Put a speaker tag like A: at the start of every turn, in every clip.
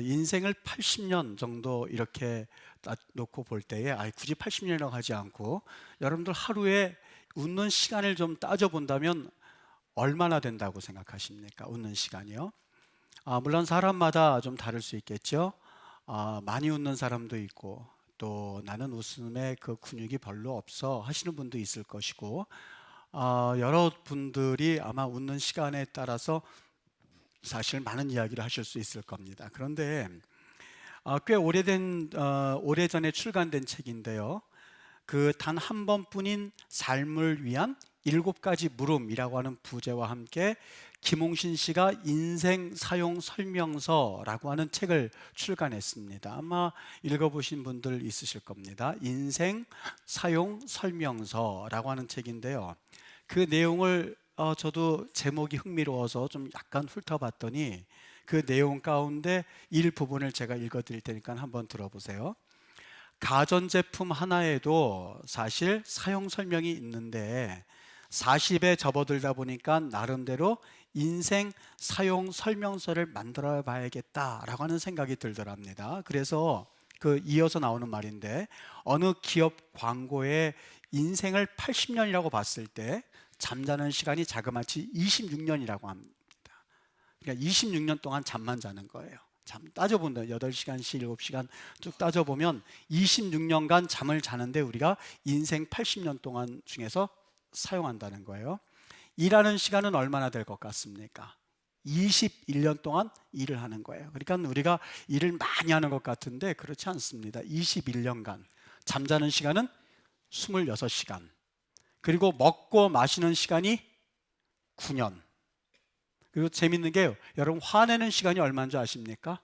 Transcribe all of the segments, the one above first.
A: 인생을 80년 정도 이렇게 놓고 볼 때에 굳이 80년이라고 하지 않고 여러분들 하루에 웃는 시간을 좀 따져본다면 얼마나 된다고 생각하십니까? 웃는 시간이요. 물론 사람마다 좀 다를 수 있겠죠. 많이 웃는 사람도 있고 또 나는 웃음에 그 근육이 별로 없어 하시는 분도 있을 것이고, 여러분들이 아마 웃는 시간에 따라서 사실 많은 이야기를 하실 수 있을 겁니다. 그런데 꽤 오래전에 출간된 책인데요, 그 단 한 번뿐인 삶을 위한 7가지 물음이라고 하는 부제와 함께 김홍신 씨가 인생 사용 설명서라고 하는 책을 출간했습니다. 아마 읽어보신 분들 있으실 겁니다. 인생 사용 설명서라고 하는 책인데요, 그 내용을 저도 제목이 흥미로워서 좀 약간 훑어봤더니 그 내용 가운데 일부분을 제가 읽어드릴 테니까 한번 들어보세요. 가전제품 하나에도 사실 사용 설명이 있는데 40에 접어들다 보니까 나름대로 인생 사용 설명서를 만들어 봐야겠다라고 하는 생각이 들더랍니다. 그래서 이어서 나오는 말인데, 어느 기업 광고에 인생을 80년이라고 봤을 때 잠자는 시간이 자그마치 26년이라고 합니다. 그러니까 26년 동안 잠만 자는 거예요. 잠 따져본다. 8시간씩 7시간 쭉 따져보면 26년간 잠을 자는데 우리가 인생 80년 동안 중에서 사용한다는 거예요. 일하는 시간은 얼마나 될 것 같습니까? 21년 동안 일을 하는 거예요. 그러니까 우리가 일을 많이 하는 것 같은데 그렇지 않습니다. 21년간 잠자는 시간은 26시간, 그리고 먹고 마시는 시간이 9년. 그리고 재밌는 게요, 여러분 화내는 시간이 얼마인 줄 아십니까?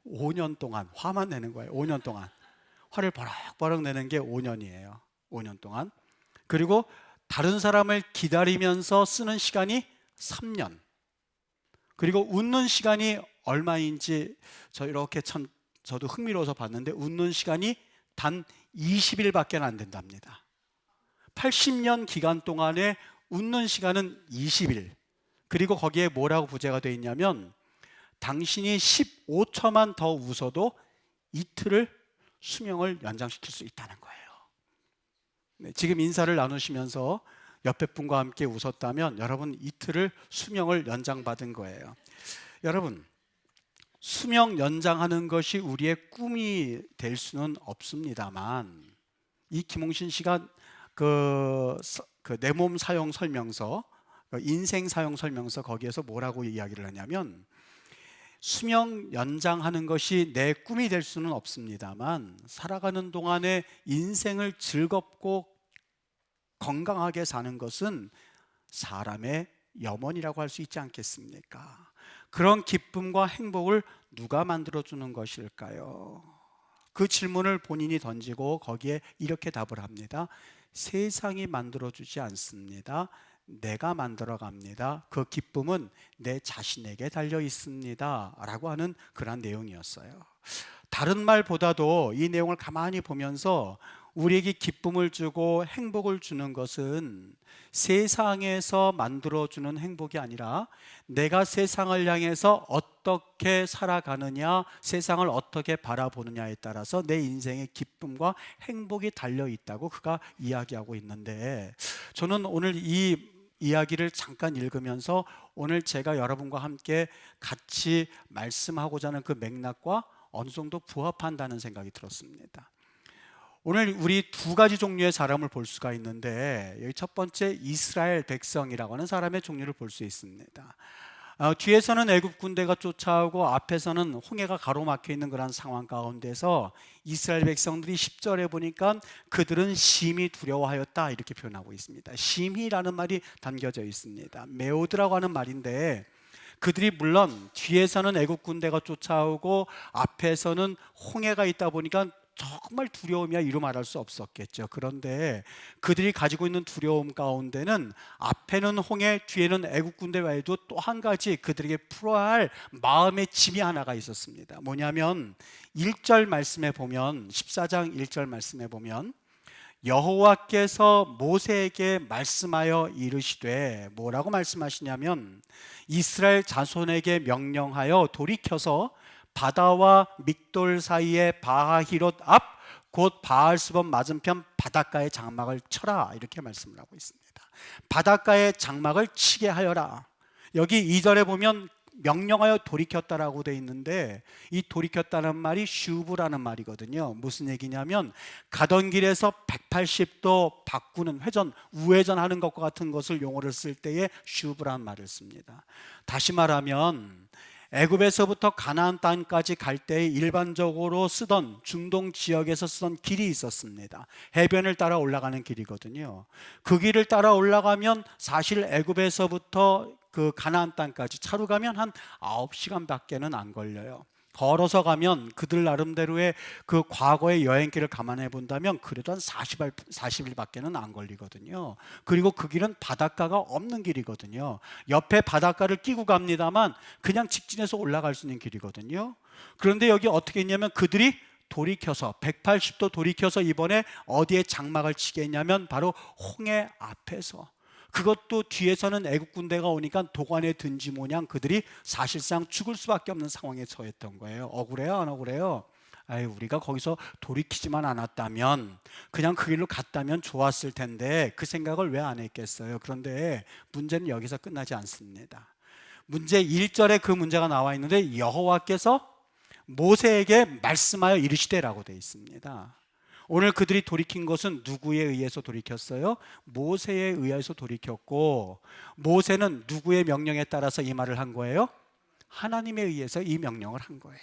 A: 5년 동안 화만 내는 거예요. 5년 동안 화를 버럭버럭 내는 게 5년이에요. 5년 동안. 그리고 다른 사람을 기다리면서 쓰는 시간이 3년. 그리고 웃는 시간이 얼마인지 이렇게 참 저도 흥미로워서 봤는데, 웃는 시간이 단 20일밖에 안 된답니다. 80년 기간 동안에 웃는 시간은 20일. 그리고 거기에 뭐라고 부제가 되어 있냐면, 당신이 15초만 더 웃어도 이틀을 수명을 연장시킬 수 있다는 거예요. 네, 지금 인사를 나누시면서 옆에 분과 함께 웃었다면 여러분 이틀을 수명을 연장받은 거예요. 여러분, 수명 연장하는 것이 우리의 꿈이 될 수는 없습니다만, 이 김홍신 씨가 내 몸 사용 설명서, 인생 사용 설명서, 거기에서 뭐라고 이야기를 하냐면, 수명 연장하는 것이 내 꿈이 될 수는 없습니다만 살아가는 동안에 인생을 즐겁고 건강하게 사는 것은 사람의 염원이라고 할 수 있지 않겠습니까? 그런 기쁨과 행복을 누가 만들어주는 것일까요? 그 질문을 본인이 던지고 거기에 이렇게 답을 합니다. 세상이 만들어주지 않습니다. 내가 만들어 갑니다. 그 기쁨은 내 자신에게 달려 있습니다. 라고 하는 그런 내용이었어요. 다른 말보다도 이 내용을 가만히 보면서 우리에게 기쁨을 주고 행복을 주는 것은 세상에서 만들어주는 행복이 아니라 내가 세상을 향해서 어떻게 살아가느냐, 세상을 어떻게 바라보느냐에 따라서 내 인생의 기쁨과 행복이 달려 있다고 그가 이야기하고 있는데, 저는 오늘 이 이야기를 잠깐 읽으면서 오늘 제가 여러분과 함께 같이 말씀하고자 하는 그 맥락과 어느 정도 부합한다는 생각이 들었습니다. 오늘 우리 2가지 종류의 사람을 볼 수가 있는데, 여기 첫 번째 이스라엘 백성이라고 하는 사람의 종류를 볼 수 있습니다. 뒤에서는 애굽 군대가 쫓아오고 앞에서는 홍해가 가로막혀 있는 그런 상황 가운데서 이스라엘 백성들이 10절에 보니까 그들은 심히 두려워하였다 이렇게 표현하고 있습니다. 심히라는 말이 담겨져 있습니다. 메오드라고 하는 말인데, 그들이 물론 뒤에서는 애굽 군대가 쫓아오고 앞에서는 홍해가 있다 보니까 정말 두려움이야 이루 말할 수 없었겠죠. 그런데 그들이 가지고 있는 두려움 가운데는 앞에는 홍해, 뒤에는 애국 군대 외에도 또 한 가지 그들에게 풀어야 할 마음의 짐이 하나가 있었습니다. 뭐냐면 1절 말씀에 보면, 14장 1절 말씀에 보면 여호와께서 모세에게 말씀하여 이르시되, 뭐라고 말씀하시냐면 이스라엘 자손에게 명령하여 돌이켜서 바다와 믹돌 사이의 바하히롯 앞 곧 바알스본 맞은편 바닷가의 장막을 쳐라, 이렇게 말씀을 하고 있습니다. 바닷가의 장막을 치게 하여라. 여기 2절에 보면 명령하여 돌이켰다라고 돼 있는데, 이 돌이켰다는 말이 슈브라는 말이거든요. 무슨 얘기냐면 가던 길에서 180도 바꾸는 회전, 우회전하는 것과 같은 것을 용어를 쓸 때에 슈브라는 말을 씁니다. 다시 말하면 애굽에서부터 가나안 땅까지 갈 때 일반적으로 쓰던, 중동 지역에서 쓰던 길이 있었습니다. 해변을 따라 올라가는 길이거든요. 그 길을 따라 올라가면 사실 애굽에서부터 그 가나안 땅까지 차로 가면 한 9시간밖에는 안 걸려요. 걸어서 가면 그들 나름대로의 그 과거의 여행길을 감안해 본다면 그래도 한 40일밖에는 안 걸리거든요. 그리고 그 길은 바닷가가 없는 길이거든요. 옆에 바닷가를 끼고 갑니다만 그냥 직진해서 올라갈 수 있는 길이거든요. 그런데 여기 어떻게 했냐면 그들이 돌이켜서 180도 돌이켜서 이번에 어디에 장막을 치게 했냐면 바로 홍해 앞에서, 그것도 뒤에서는 애국 군대가 오니까 도관에 든지 모양 그들이 사실상 죽을 수밖에 없는 상황에 처했던 거예요. 억울해요, 안 억울해요? 아유, 우리가 거기서 돌이키지만 않았다면, 그냥 그 길로 갔다면 좋았을 텐데 그 생각을 왜 안 했겠어요? 그런데 문제는 여기서 끝나지 않습니다. 문제 1절에 그 문제가 나와 있는데 여호와께서 모세에게 말씀하여 이르시되라고 되어 있습니다. 오늘 그들이 돌이킨 것은 누구에 의해서 돌이켰어요? 모세에 의해서 돌이켰고, 모세는 누구의 명령에 따라서 이 말을 한 거예요? 하나님에 의해서 이 명령을 한 거예요.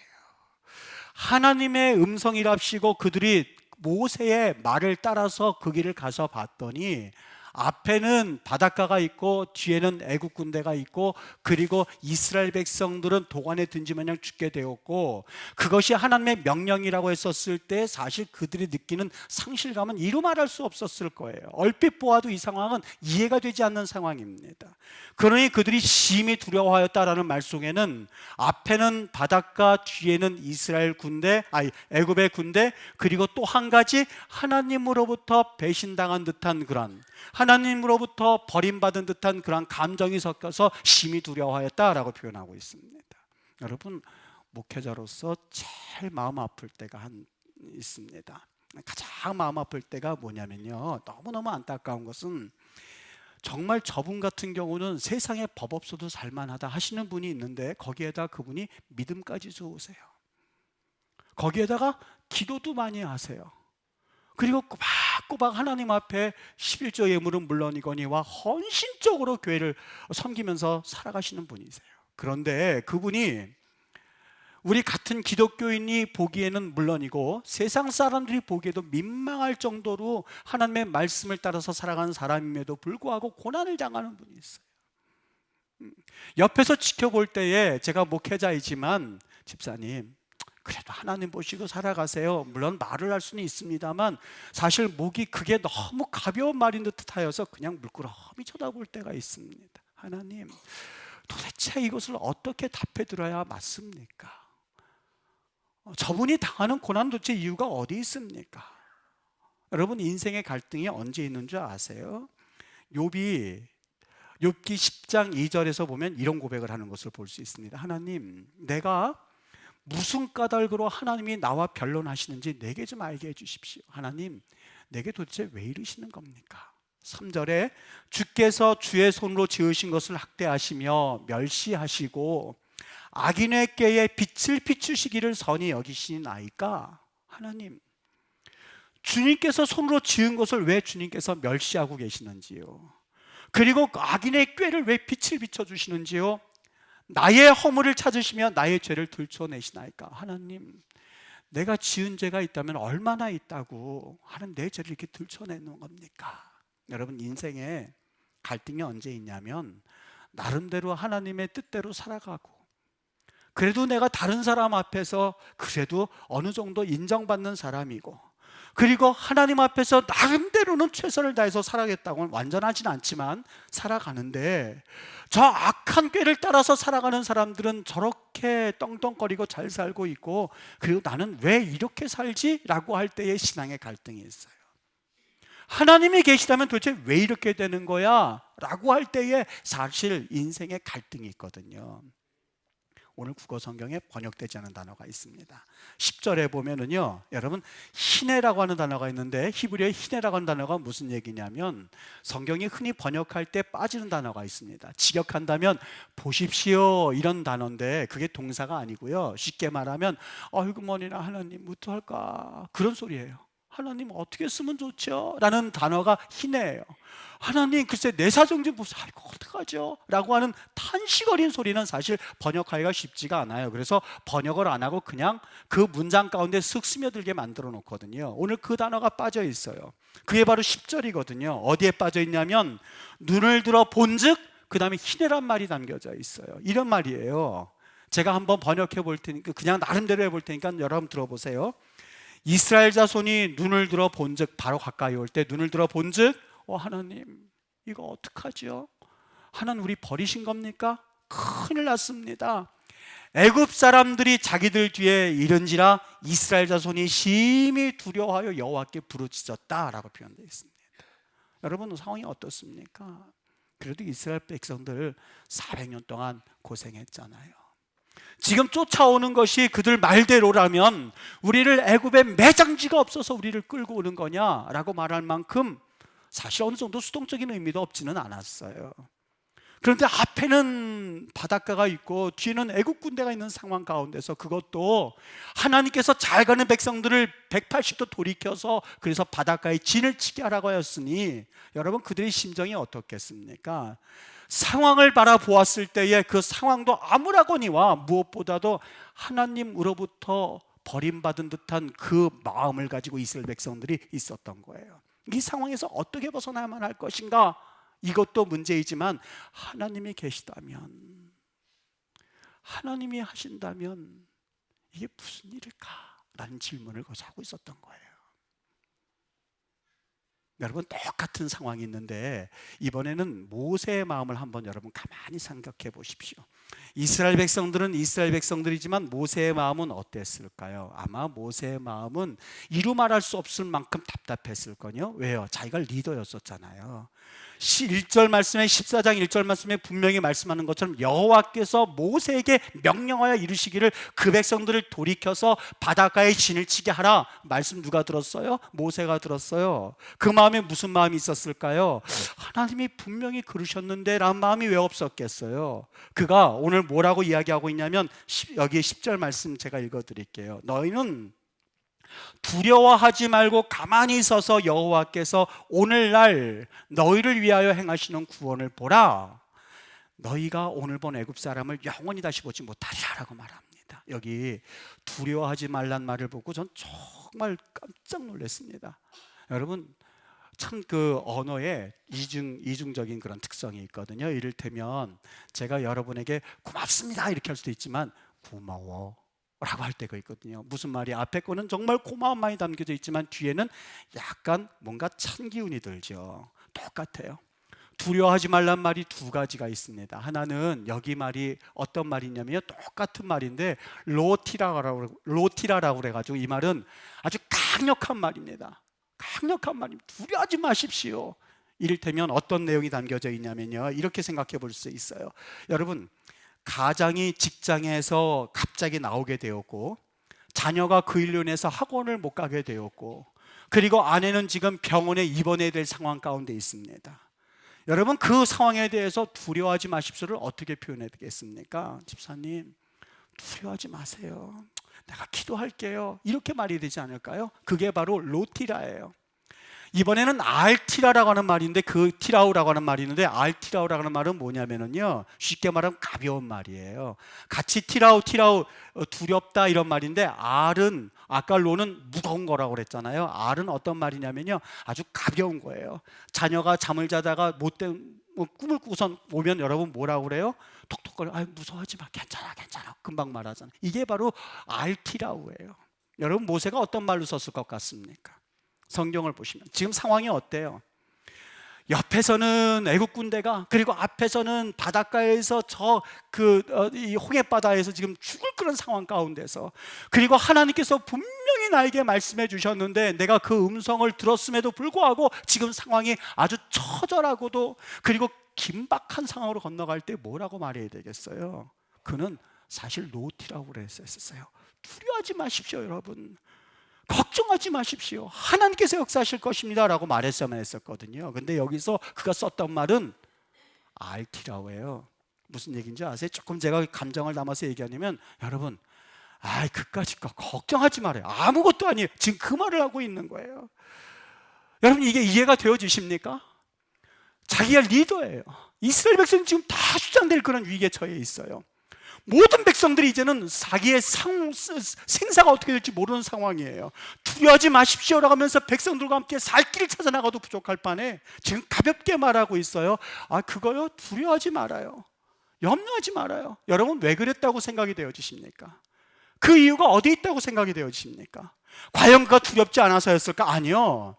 A: 하나님의 음성이랍시고 그들이 모세의 말을 따라서 그 길을 가서 봤더니 앞에는 바닷가가 있고 뒤에는 애국 군대가 있고, 그리고 이스라엘 백성들은 도관에 든지 마냥 죽게 되었고, 그것이 하나님의 명령이라고 했었을 때 사실 그들이 느끼는 상실감은 이루 말할 수 없었을 거예요. 얼핏 보아도 이 상황은 이해가 되지 않는 상황입니다. 그러니 그들이 심히 두려워하였다라는 말 속에는 앞에는 바닷가, 뒤에는 이스라엘 군대, 애굽의 군대, 그리고 또 한 가지 하나님으로부터 배신당한 듯한 그런, 하나님으로부터 버림받은 듯한 그런 감정이 섞여서 심히 두려워하였다라고 표현하고 있습니다. 여러분, 목회자로서 제일 마음 아플 때가 있습니다. 가장 마음 아플 때가 뭐냐면요, 너무너무 안타까운 것은 정말 저분 같은 경우는 세상에 법 없어도 살만하다 하시는 분이 있는데 거기에다 그분이 믿음까지 좋으세요. 거기에다가 기도도 많이 하세요. 그리고 꼬박꼬박 하나님 앞에 11조 예물은 물론이거니와 헌신적으로 교회를 섬기면서 살아가시는 분이세요. 그런데 그분이 우리 같은 기독교인이 보기에는 물론이고 세상 사람들이 보기에도 민망할 정도로 하나님의 말씀을 따라서 살아가는 사람임에도 불구하고 고난을 당하는 분이 있어요. 옆에서 지켜볼 때에 제가 목회자이지만, 집사님 그래도 하나님 보시고 살아가세요, 물론 말을 할 수는 있습니다만 사실 목이 그게 너무 가벼운 말인 듯하여서 그냥 물끄러미 쳐다볼 때가 있습니다. 하나님, 도대체 이것을 어떻게 답해 드려야 맞습니까? 저분이 당하는 고난 도대체 이유가 어디 있습니까? 여러분, 인생의 갈등이 언제 있는 줄 아세요? 욥기 10장 2절에서 보면 이런 고백을 하는 것을 볼 수 있습니다. 하나님, 내가 무슨 까닭으로 하나님이 나와 변론하시는지 내게 좀 알게 해주십시오. 하나님, 내게 도대체 왜 이러시는 겁니까? 3절에 주께서 주의 손으로 지으신 것을 학대하시며 멸시하시고 악인의 꾀에 빛을 비추시기를 선히 여기시나이까? 하나님, 주님께서 손으로 지은 것을 왜 주님께서 멸시하고 계시는지요? 그리고 악인의 꾀를 왜 빛을 비춰주시는지요? 나의 허물을 찾으시며 나의 죄를 들춰내시나이까? 하나님, 내가 지은 죄가 있다면 얼마나 있다고 하는 내 죄를 이렇게 들춰내는 겁니까? 여러분, 인생에 갈등이 언제 있냐면 나름대로 하나님의 뜻대로 살아가고, 그래도 내가 다른 사람 앞에서 그래도 어느 정도 인정받는 사람이고, 그리고 하나님 앞에서 나름대로는 최선을 다해서 살아가겠다고는 완전하진 않지만 살아가는데, 저 악한 꾀를 따라서 살아가는 사람들은 저렇게 떵떵거리고 잘 살고 있고, 그리고 나는 왜 이렇게 살지? 라고 할 때의 신앙의 갈등이 있어요. 하나님이 계시다면 도대체 왜 이렇게 되는 거야? 라고 할 때에 사실 인생의 갈등이 있거든요. 오늘 국어 성경에 번역되지 않은 단어가 있습니다. 10절에 보면은요, 여러분 히네라고 하는 단어가 있는데 히브리어의 히네라고 하는 단어가 무슨 얘기냐면 성경이 흔히 번역할 때 빠지는 단어가 있습니다. 직역한다면 보십시오 이런 단어인데 그게 동사가 아니고요. 쉽게 말하면 아이고 머니나 하나님 어떡할까 그런 소리예요. 하나님 어떻게 쓰면 좋죠? 라는 단어가 히네예요. 하나님 글쎄 내 사정 좀 보세요. 아이고 어떡하죠? 라고 하는 탄식 어린 소리는 사실 번역하기가 쉽지가 않아요. 그래서 번역을 안 하고 그냥 그 문장 가운데 쓱 스며들게 만들어 놓거든요. 오늘 그 단어가 빠져 있어요. 그게 바로 10절이거든요 어디에 빠져 있냐면 눈을 들어 본즉 그 다음에 히네란 말이 담겨져 있어요. 이런 말이에요. 제가 한번 번역해 볼 테니까 그냥 나름대로 해볼 테니까 여러분 들어보세요. 이스라엘 자손이 눈을 들어 본즉, 바로 가까이 올 때 눈을 들어 본즉 하나님 이거 어떡하죠? 하나님 우리 버리신 겁니까? 큰일 났습니다. 애굽 사람들이 자기들 뒤에 이른지라 이스라엘 자손이 심히 두려워하여 여호와께 부르짖었다라고 표현되어 있습니다. 여러분 상황이 어떻습니까? 그래도 이스라엘 백성들 400년 동안 고생했잖아요. 지금 쫓아오는 것이 그들 말대로라면 우리를 애굽에 매장지가 없어서 우리를 끌고 오는 거냐라고 말할 만큼 사실 어느 정도 수동적인 의미도 없지는 않았어요. 그런데 앞에는 바닷가가 있고 뒤에는 애국 군대가 있는 상황 가운데서 그것도 하나님께서 잘 가는 백성들을 180도 돌이켜서 그래서 바닷가에 진을 치게 하라고 하였으니 여러분 그들의 심정이 어떻겠습니까? 상황을 바라보았을 때에 그 상황도 아무라거니와 무엇보다도 하나님으로부터 버림받은 듯한 그 마음을 가지고 이스라엘 백성들이 있었던 거예요. 이 상황에서 어떻게 벗어나야만 할 것인가? 이것도 문제이지만 하나님이 계시다면, 하나님이 하신다면 이게 무슨 일일까? 라는 질문을 거기서 하고 있었던 거예요. 여러분 똑같은 상황이 있는데 이번에는 모세의 마음을 한번 여러분 가만히 생각해 보십시오. 이스라엘 백성들은 이스라엘 백성들이지만 모세의 마음은 어땠을까요? 아마 모세의 마음은 이루 말할 수 없을 만큼 답답했을 거요. 왜요? 자기가 리더였었잖아요. 1절 말씀에 14장 1절 말씀에 분명히 말씀하는 것처럼 여호와께서 모세에게 명령하여 이르시기를 그 백성들을 돌이켜서 바닷가에 진을 치게 하라. 말씀 누가 들었어요? 모세가 들었어요. 그 마음에 무슨 마음이 있었을까요? 하나님이 분명히 그러셨는데 라는 마음이 왜 없었겠어요? 그가 오늘 뭐라고 이야기하고 있냐면 여기 10절 말씀 제가 읽어드릴게요. 너희는 두려워하지 말고 가만히 서서 여호와께서 오늘날 너희를 위하여 행하시는 구원을 보라. 너희가 오늘 본 애굽 사람을 영원히 다시 보지 못하리라 라고 말합니다. 여기 두려워하지 말란 말을 보고 전 정말 깜짝 놀랐습니다. 여러분 참 그 언어에 이중적인 그런 특성이 있거든요. 이를테면 제가 여러분에게 고맙습니다 이렇게 할 수도 있지만 고마워 라고 할 때가 있거든요. 무슨 말이 앞에 거는 정말 고마운 마음이 담겨져 있지만 뒤에는 약간 뭔가 찬 기운이 들죠. 똑같아요. 두려워하지 말란 말이 두 가지가 있습니다. 하나는 여기 말이 어떤 말이냐면 똑같은 말인데 로티라라고 그래가지고 이 말은 아주 강력한 말입니다. 강력한 말입니다. 두려워하지 마십시오. 이를테면 어떤 내용이 담겨져 있냐면요, 이렇게 생각해 볼 수 있어요. 여러분 가장이 직장에서 갑자기 나오게 되었고 자녀가 그 일로 인해서 학원을 못 가게 되었고 그리고 아내는 지금 병원에 입원해야 될 상황 가운데 있습니다. 여러분 그 상황에 대해서 두려워하지 마십시오를 어떻게 표현해야 되겠습니까? 집사님 두려워하지 마세요. 내가 기도할게요. 이렇게 말이 되지 않을까요? 그게 바로 로티라예요. 이번에는 알티라라고 하는 말인데 그 티라우라고 하는 말이 있는데 알티라우라고 하는 말은 뭐냐면요 쉽게 말하면 가벼운 말이에요. 같이 티라우 두렵다 이런 말인데 알은 아까 로는 무거운 거라고 그랬잖아요. 알은 어떤 말이냐면요 아주 가벼운 거예요. 자녀가 잠을 자다가 못된 꿈을 꾸고선 오면 여러분 뭐라고 그래요? 톡톡거려. 무서워하지 마. 괜찮아 금방 말하잖아요. 이게 바로 알티라우예요. 여러분 모세가 어떤 말로 썼을 것 같습니까? 성경을 보시면 지금 상황이 어때요? 옆에서는 애국 군대가 그리고 앞에서는 바닷가에서 이 홍해바다에서 지금 죽을 그런 상황 가운데서 그리고 하나님께서 분명히 나에게 말씀해 주셨는데 내가 그 음성을 들었음에도 불구하고 지금 상황이 아주 처절하고도 그리고 긴박한 상황으로 건너갈 때 뭐라고 말해야 되겠어요? 그는 사실 노티라고 그랬었어요. 두려워하지 마십시오, 여러분. 걱정하지 마십시오. 하나님께서 역사하실 것입니다 라고 말했어야만 했었거든요. 근데 여기서 그가 썼던 말은 RT라고 해요. 무슨 얘기인지 아세요? 조금 제가 감정을 담아서 얘기하냐면, 여러분, 그까짓 거 걱정하지 말아요. 아무것도 아니에요. 지금 그 말을 하고 있는 거예요. 여러분, 이게 이해가 되어지십니까? 자기가 리더예요. 이스라엘 백성은 지금 다 수장될 그런 위기에 처해 있어요. 모든 백성들이 이제는 자기의 생사가 어떻게 될지 모르는 상황이에요. 두려워하지 마십시오라고 하면서 백성들과 함께 살 길을 찾아 나가도 부족할 판에 지금 가볍게 말하고 있어요. 그거요? 두려워하지 말아요. 염려하지 말아요. 여러분, 왜 그랬다고 생각이 되어지십니까? 그 이유가 어디 있다고 생각이 되어지십니까? 과연 그가 두렵지 않아서였을까? 아니요.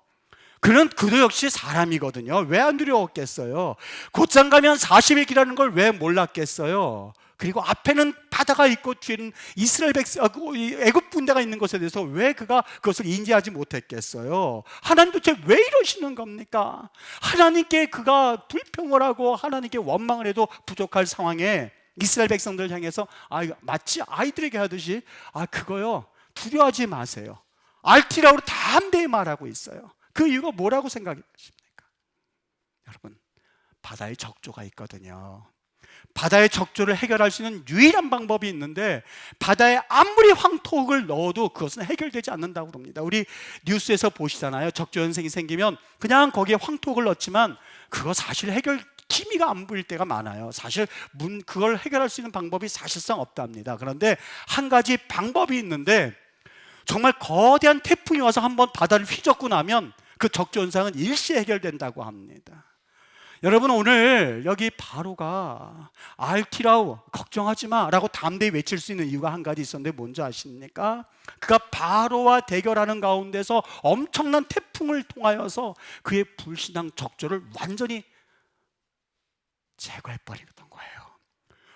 A: 그도 역시 사람이거든요. 왜 안 두려웠겠어요? 곧장 가면 40일 기라는 걸 왜 몰랐겠어요? 그리고 앞에는 바다가 있고 뒤에는 이스라엘 애굽 군대가 있는 것에 대해서 왜 그가 그것을 인지하지 못했겠어요? 하나님 도대체 왜 이러시는 겁니까? 하나님께 그가 불평을 하고 하나님께 원망을 해도 부족할 상황에 이스라엘 백성들을 향해서 마치 아이들에게 하듯이 그거요, 두려워하지 마세요. RT라고 담대히 말하고 있어요. 그 이유가 뭐라고 생각이 드십니까? 여러분, 바다에 적조가 있거든요. 바다의 적조를 해결할 수 있는 유일한 방법이 있는데, 바다에 아무리 황토흙을 넣어도 그것은 해결되지 않는다고 합니다. 우리 뉴스에서 보시잖아요. 적조 현상이 생기면 그냥 거기에 황토흙을 넣지만 그거 사실 해결 기미가 안 보일 때가 많아요. 사실 그걸 해결할 수 있는 방법이 사실상 없답니다. 그런데 한 가지 방법이 있는데, 정말 거대한 태풍이 와서 한번 바다를 휘젓고 나면 그 적조 현상은 일시에 해결된다고 합니다. 여러분, 오늘 여기 바로가 RT라고 걱정하지 마 라고 담대히 외칠 수 있는 이유가 한 가지 있었는데 뭔지 아십니까? 그가 바로와 대결하는 가운데서 엄청난 태풍을 통하여서 그의 불신앙 적조를 완전히 제거해버리던 거예요.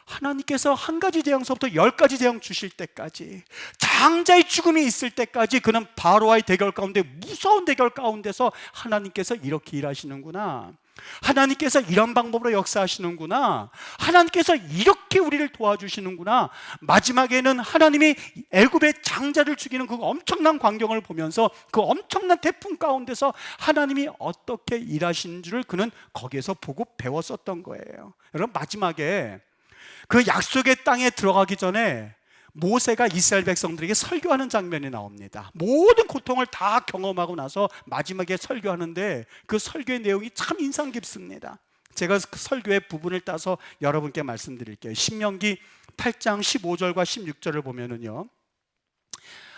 A: 하나님께서 한 가지 재앙서부터 10가지 재앙 주실 때까지, 장자의 죽음이 있을 때까지 그는 바로와의 대결 가운데, 무서운 대결 가운데서 하나님께서 이렇게 일하시는구나, 하나님께서 이런 방법으로 역사하시는구나, 하나님께서 이렇게 우리를 도와주시는구나, 마지막에는 하나님이 애굽의 장자를 죽이는 그 엄청난 광경을 보면서 그 엄청난 태풍 가운데서 하나님이 어떻게 일하시는 줄을 그는 거기에서 보고 배웠었던 거예요. 여러분, 마지막에 그 약속의 땅에 들어가기 전에 모세가 이스라엘 백성들에게 설교하는 장면이 나옵니다. 모든 고통을 다 경험하고 나서 마지막에 설교하는데 그 설교의 내용이 참 인상 깊습니다. 제가 그 설교의 부분을 따서 여러분께 말씀드릴게요. 신명기 8장 15절과 16절을 보면은요,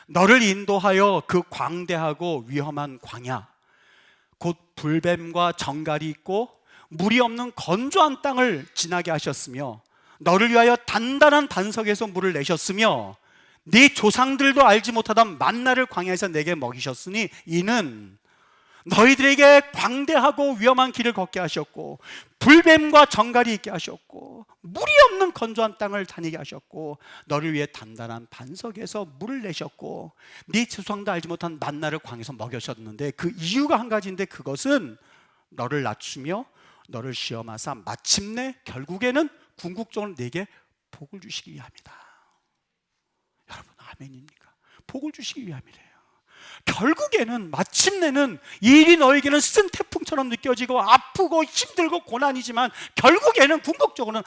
A: 너를 인도하여 그 광대하고 위험한 광야, 곧 불뱀과 정갈이 있고 물이 없는 건조한 땅을 지나게 하셨으며, 너를 위하여 단단한 반석에서 물을 내셨으며, 네 조상들도 알지 못하던 만나를 광야에서 내게 먹이셨으니, 이는 너희들에게 광대하고 위험한 길을 걷게 하셨고 불뱀과 정갈이 있게 하셨고 물이 없는 건조한 땅을 다니게 하셨고 너를 위해 단단한 반석에서 물을 내셨고 네 조상도 알지 못한 만나를 광야에서 먹여셨는데, 그 이유가 한 가지인데, 그것은 너를 낮추며 너를 시험하사 마침내 결국에는 궁극적으로 내게 복을 주시기 위함이다. 여러분, 아멘입니까? 복을 주시기 위함이래요. 결국에는, 마침내는 이 일이 너에게는 쓴 태풍처럼 느껴지고 아프고 힘들고 고난이지만 결국에는 궁극적으로는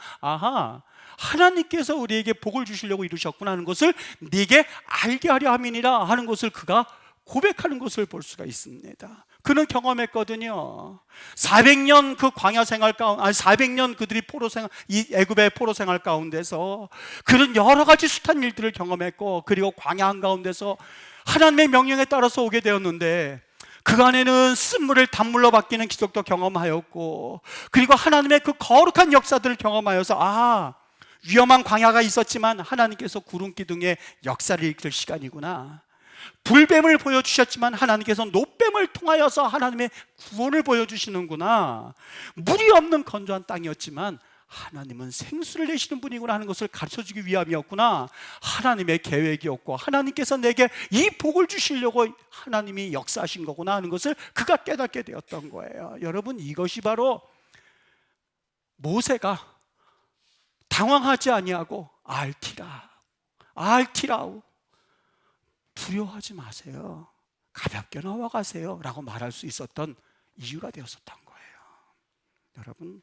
A: 하나님께서 우리에게 복을 주시려고 이루셨구나 하는 것을 네게 알게 하려 함이니라 하는 것을 그가 고백하는 것을 볼 수가 있습니다. 그는 경험했거든요. 400년 그 광야 생활 가운데, 400년 그들이 포로 생활, 이 애굽의 포로 생활 가운데서 그는 여러 가지 숱한 일들을 경험했고, 그리고 광야 한가운데서 하나님의 명령에 따라서 오게 되었는데, 그간에는 쓴물을 단물로 바뀌는 기적도 경험하였고, 그리고 하나님의 그 거룩한 역사들을 경험하여서 위험한 광야가 있었지만 하나님께서 구름 기둥에 역사를 일으킬 시간이구나, 불뱀을 보여주셨지만 하나님께서 노뱀을 통하여서 하나님의 구원을 보여주시는구나, 물이 없는 건조한 땅이었지만 하나님은 생수를 내시는 분이구나 하는 것을 가르쳐주기 위함이었구나, 하나님의 계획이었고 하나님께서 내게 이 복을 주시려고 하나님이 역사하신 거구나 하는 것을 그가 깨닫게 되었던 거예요. 여러분, 이것이 바로 모세가 당황하지 아니하고 알티라우 두려워하지 마세요. 가볍게 넘어가세요 라고 말할 수 있었던 이유가 되었었던 거예요. 여러분,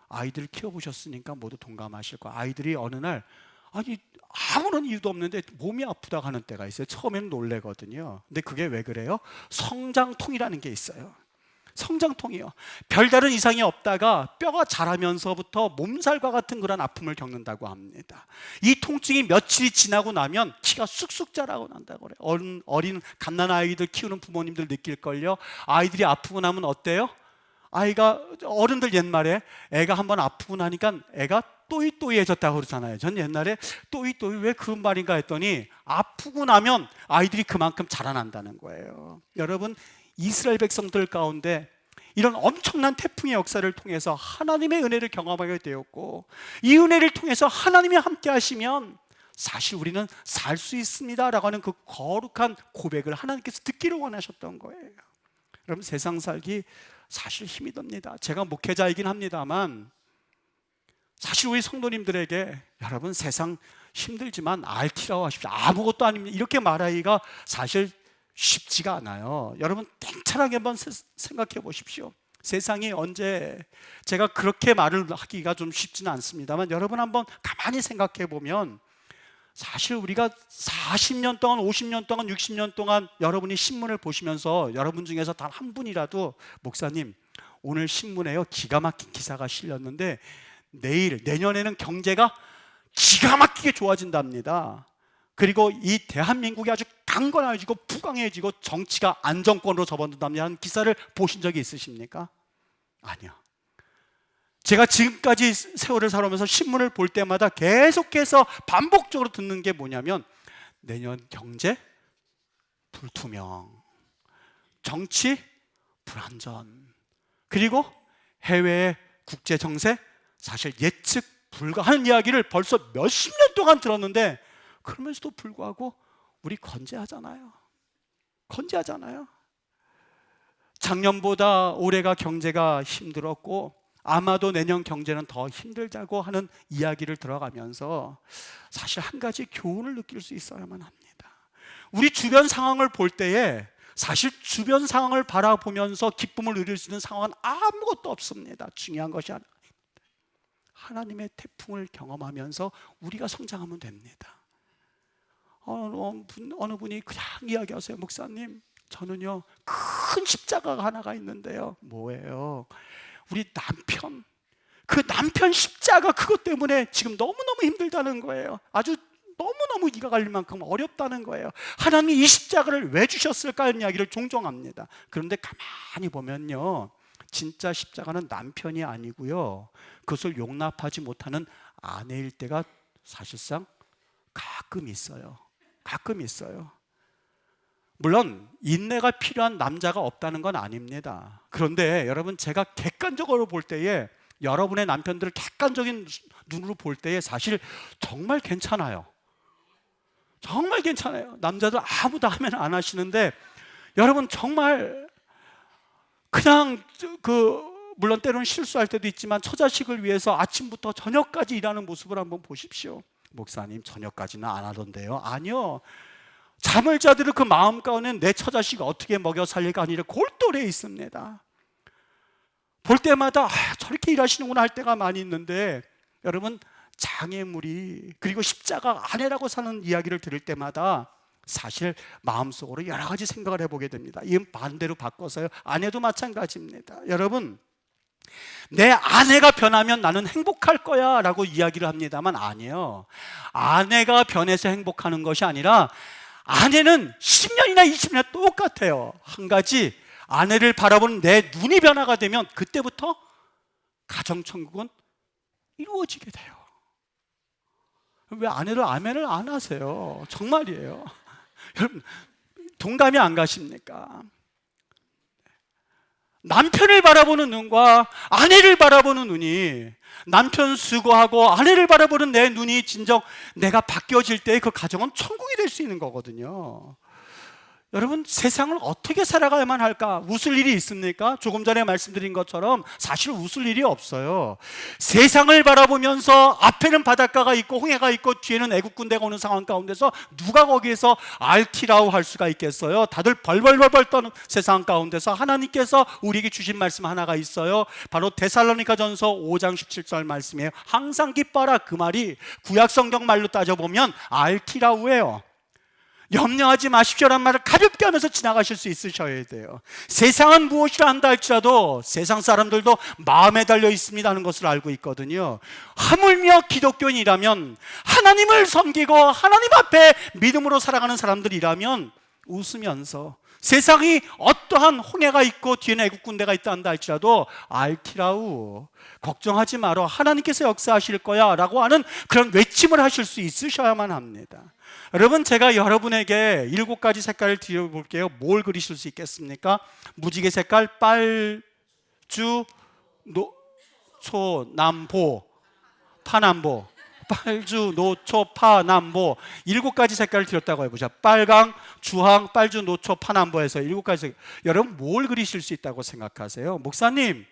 A: 아이들 키워보셨으니까 모두 동감하실 거예요. 아이들이 어느 날 아무런 이유도 없는데 몸이 아프다고 하는 때가 있어요. 처음에는 놀래거든요. 근데 그게 왜 그래요? 성장통이라는 게 있어요. 성장통이요. 별다른 이상이 없다가 뼈가 자라면서부터 몸살과 같은 그런 아픔을 겪는다고 합니다. 이 통증이 며칠이 지나고 나면 키가 쑥쑥 자라고 난다고 그래요. 어린 갓난아이들 키우는 부모님들 느낄걸요. 아이들이 아프고 나면 어때요? 어른들 옛말에 애가 한번 아프고 나니까 애가 또이또이해졌다고 그러잖아요. 전 옛날에 또이또이 왜 그 말인가 했더니 아프고 나면 아이들이 그만큼 자라난다는 거예요. 여러분, 이스라엘 백성들 가운데 이런 엄청난 태풍의 역사를 통해서 하나님의 은혜를 경험하게 되었고, 이 은혜를 통해서 하나님이 함께 하시면 사실 우리는 살 수 있습니다 라고 하는 그 거룩한 고백을 하나님께서 듣기를 원하셨던 거예요. 여러분, 세상 살기 사실 힘이 듭니다. 제가 목회자이긴 합니다만 사실 우리 성도님들에게 여러분, 세상 힘들지만 알티라고 하십시오, 아무것도 아닙니다, 이렇게 말하기가 사실 쉽지가 않아요. 여러분, 땡차게 한번 생각해 보십시오. 세상이 언제, 제가 그렇게 말을 하기가 좀 쉽지는 않습니다만 여러분 한번 가만히 생각해 보면 사실 우리가 40년 동안, 50년 동안, 60년 동안 여러분이 신문을 보시면서 여러분 중에서 단 한 분이라도 목사님, 오늘 신문에요 기가 막힌 기사가 실렸는데 내년에는 경제가 기가 막히게 좋아진답니다. 그리고 이 대한민국이 아주 강건해지고 부강해지고 정치가 안정권으로 접어든답니다 하는 기사를 보신 적이 있으십니까? 아니요. 제가 지금까지 세월을 살아오면서 신문을 볼 때마다 계속해서 반복적으로 듣는 게 뭐냐면 내년 경제 불투명, 정치 불안전, 그리고 해외의 국제 정세 사실 예측 불가하는 이야기를 벌써 몇십 년 동안 들었는데 그러면서도 불구하고 우리 건재하잖아요. 작년보다 올해가 경제가 힘들었고 아마도 내년 경제는 더 힘들다고 하는 이야기를 들어가면서 사실 한 가지 교훈을 느낄 수 있어야만 합니다. 우리 주변 상황을 볼 때에 사실 주변 상황을 바라보면서 기쁨을 누릴 수 있는 상황은 아무것도 없습니다. 중요한 것이 하나님의 태풍을 경험하면서 우리가 성장하면 됩니다. 어느 분이 그냥 이야기하세요. 목사님, 저는요 큰 십자가가 하나가 있는데요. 뭐예요? 우리 남편, 그 남편 십자가 그것 때문에 지금 너무너무 힘들다는 거예요. 아주 너무너무 이가 갈릴 만큼 어렵다는 거예요. 하나님이 이 십자가를 왜 주셨을까 하는 이야기를 종종 합니다. 그런데 가만히 보면요, 진짜 십자가는 남편이 아니고요, 그것을 용납하지 못하는 아내일 때가 사실상 가끔 있어요. 물론 인내가 필요한 남자가 없다는 건 아닙니다. 그런데 여러분, 제가 객관적으로 볼 때에 여러분의 남편들을 객관적인 눈으로 볼 때에 사실 정말 괜찮아요. 남자들 아무도 하면 안 하시는데 여러분 정말 그냥 물론 때로는 실수할 때도 있지만 처자식을 위해서 아침부터 저녁까지 일하는 모습을 한번 보십시오. 목사님, 저녁까지는 안 하던데요. 아니요, 잠을 자들은 그 마음 가운데 내 처자식 어떻게 먹여 살릴까 아니라 골똘해 있습니다. 볼 때마다 저렇게 일하시는구나 할 때가 많이 있는데 여러분, 장애물이 그리고 십자가 아내라고 사는 이야기를 들을 때마다 사실 마음속으로 여러 가지 생각을 해보게 됩니다. 이건 반대로 바꿔서요, 아내도 마찬가지입니다. 여러분, 내 아내가 변하면 나는 행복할 거야 라고 이야기를 합니다만 아니에요. 아내가 변해서 행복하는 것이 아니라 아내는 10년이나 20년이나 똑같아요. 한 가지, 아내를 바라보는 내 눈이 변화가 되면 그때부터 가정천국은 이루어지게 돼요. 왜 아내를 아멘을 안 하세요? 정말이에요. 여러분, 동감이 안 가십니까? 남편을 바라보는 눈과 아내를 바라보는 눈이, 남편 수고하고 아내를 바라보는 내 눈이 진정 내가 바뀌어질 때 그 가정은 천국이 될 수 있는 거거든요. 여러분, 세상을 어떻게 살아가야만 할까? 웃을 일이 있습니까? 조금 전에 말씀드린 것처럼 사실 웃을 일이 없어요. 세상을 바라보면서 앞에는 바닷가가 있고 홍해가 있고 뒤에는 애국 군대가 오는 상황 가운데서 누가 거기에서 알티라우 할 수가 있겠어요? 다들 벌벌벌벌 떠는 세상 가운데서 하나님께서 우리에게 주신 말씀 하나가 있어요. 바로 데살로니가전서 5장 17절 말씀이에요. 항상 기뻐라. 그 말이 구약 성경 말로 따져보면 알티라우예요. 염려하지 마십시오라는 말을 가볍게 하면서 지나가실 수 있으셔야 돼요. 세상은 무엇이라 한다 할지라도 세상 사람들도 마음에 달려 있습니다 하는 것을 알고 있거든요. 하물며 기독교인이라면, 하나님을 섬기고 하나님 앞에 믿음으로 살아가는 사람들이라면 웃으면서, 세상이 어떠한 홍해가 있고 뒤에는 애국 군대가 있다 한다 할지라도 알티라우, 걱정하지 마라, 하나님께서 역사하실 거야 라고 하는 그런 외침을 하실 수 있으셔야만 합니다. 여러분, 제가 여러분에게 7가지 색깔을 드려볼게요. 뭘 그리실 수 있겠습니까? 무지개 색깔, 빨주, 노초, 남보, 파남보. 빨주, 노초, 파, 남보. 7가지 색깔을 드렸다고 해보자. 빨강, 주황, 빨주, 노초, 파남보 해서 7가지 색깔. 여러분, 뭘 그리실 수 있다고 생각하세요? 목사님,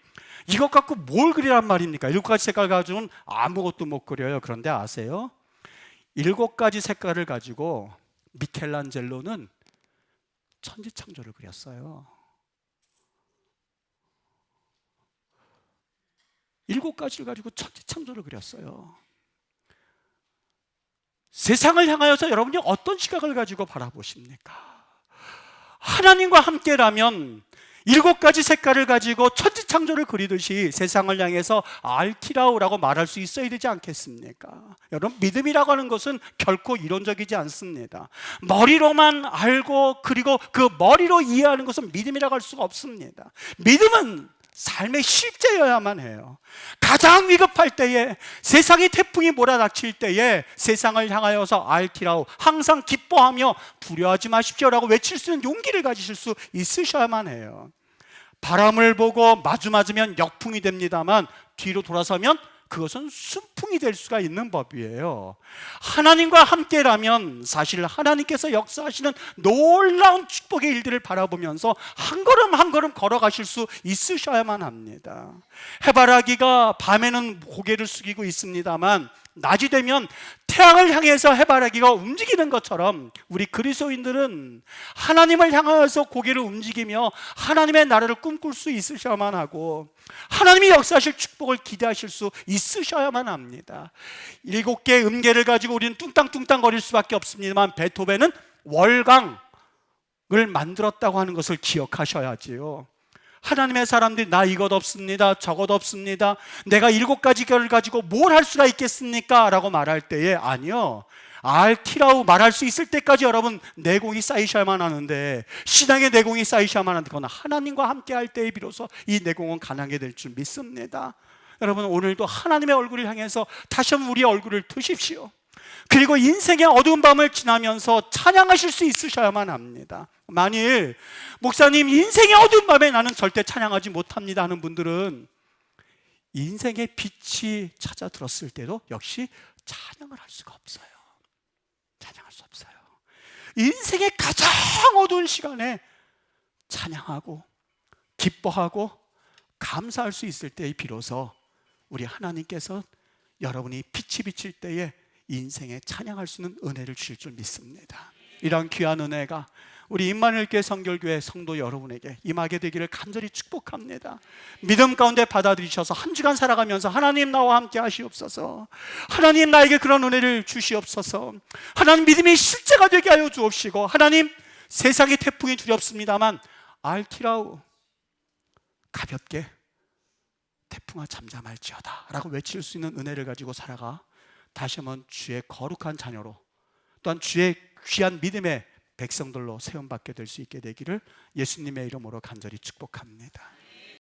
A: 이것 갖고 뭘 그리란 말입니까? 7가지 색깔 가지고는 아무것도 못 그려요. 그런데 아세요? 7가지 색깔을 가지고 미켈란젤로는 천지창조를 그렸어요. 7가지를 가지고 천지창조를 그렸어요. 세상을 향하여서 여러분이 어떤 시각을 가지고 바라보십니까? 하나님과 함께라면 7가지 색깔을 가지고 천지창조를 그리듯이 세상을 향해서 알티라우라고 말할 수 있어야 되지 않겠습니까? 여러분, 믿음이라고 하는 것은 결코 이론적이지 않습니다. 머리로만 알고 그리고 그 머리로 이해하는 것은 믿음이라고 할 수가 없습니다. 믿음은 삶의 실제여야만 해요. 가장 위급할 때에, 세상의 태풍이 몰아닥칠 때에 세상을 향하여서 알티라우, 항상 기뻐하며 두려워하지 마십시오라고 외칠 수 있는 용기를 가지실 수 있으셔야만 해요. 바람을 보고 마주 맞으면 역풍이 됩니다만 뒤로 돌아서면 그것은 순풍이 될 수가 있는 법이에요. 하나님과 함께라면 사실 하나님께서 역사하시는 놀라운 축복의 일들을 바라보면서 한 걸음 한 걸음 걸어가실 수 있으셔야만 합니다. 해바라기가 밤에는 고개를 숙이고 있습니다만 낮이 되면 태양을 향해서 해바라기가 움직이는 것처럼 우리 그리스도인들은 하나님을 향하여서 고개를 움직이며 하나님의 나라를 꿈꿀 수 있으셔야만 하고, 하나님이 역사하실 축복을 기대하실 수 있으셔야만 합니다. 7개의 음계를 가지고 우리는 뚱땅뚱땅 거릴 수밖에 없습니다만 베토벤은 월강을 만들었다고 하는 것을 기억하셔야지요. 하나님의 사람들이 나 이것 없습니다, 저것 없습니다, 내가 7가지를 가지고 뭘 할 수가 있겠습니까? 라고 말할 때에 아니요, 알티라우 말할 수 있을 때까지 여러분 내공이 쌓이셔야만 하는데, 신앙의 내공이 쌓이셔야만 하는데, 그건 하나님과 함께 할 때에 비로소 이 내공은 가능하게 될 줄 믿습니다. 여러분, 오늘도 하나님의 얼굴을 향해서 다시 한번 우리의 얼굴을 드십시오. 그리고 인생의 어두운 밤을 지나면서 찬양하실 수 있으셔야만 합니다. 만일 목사님, 인생의 어두운 밤에 나는 절대 찬양하지 못합니다 하는 분들은 인생의 빛이 찾아들었을 때도 역시 찬양을 할 수가 없어요. 찬양할 수 없어요. 인생의 가장 어두운 시간에 찬양하고 기뻐하고 감사할 수 있을 때에 비로소 우리 하나님께서 여러분이 빛이 비칠 때에 인생에 찬양할 수 있는 은혜를 주실 줄 믿습니다. 이런 귀한 은혜가 우리 임마누엘교회 성결교회 성도 여러분에게 임하게 되기를 간절히 축복합니다. 믿음 가운데 받아들이셔서 한 주간 살아가면서 하나님 나와 함께 하시옵소서, 하나님 나에게 그런 은혜를 주시옵소서, 하나님 믿음이 실제가 되게 하여 주옵시고, 하나님 세상의 태풍이 두렵습니다만 알티라우, 가볍게 태풍아 잠잠할지어다 라고 외칠 수 있는 은혜를 가지고 살아가 다시 한번 주의 거룩한 자녀로, 또한 주의 귀한 믿음의 백성들로 세움받게 될 수 있게 되기를 예수님의 이름으로 간절히 축복합니다.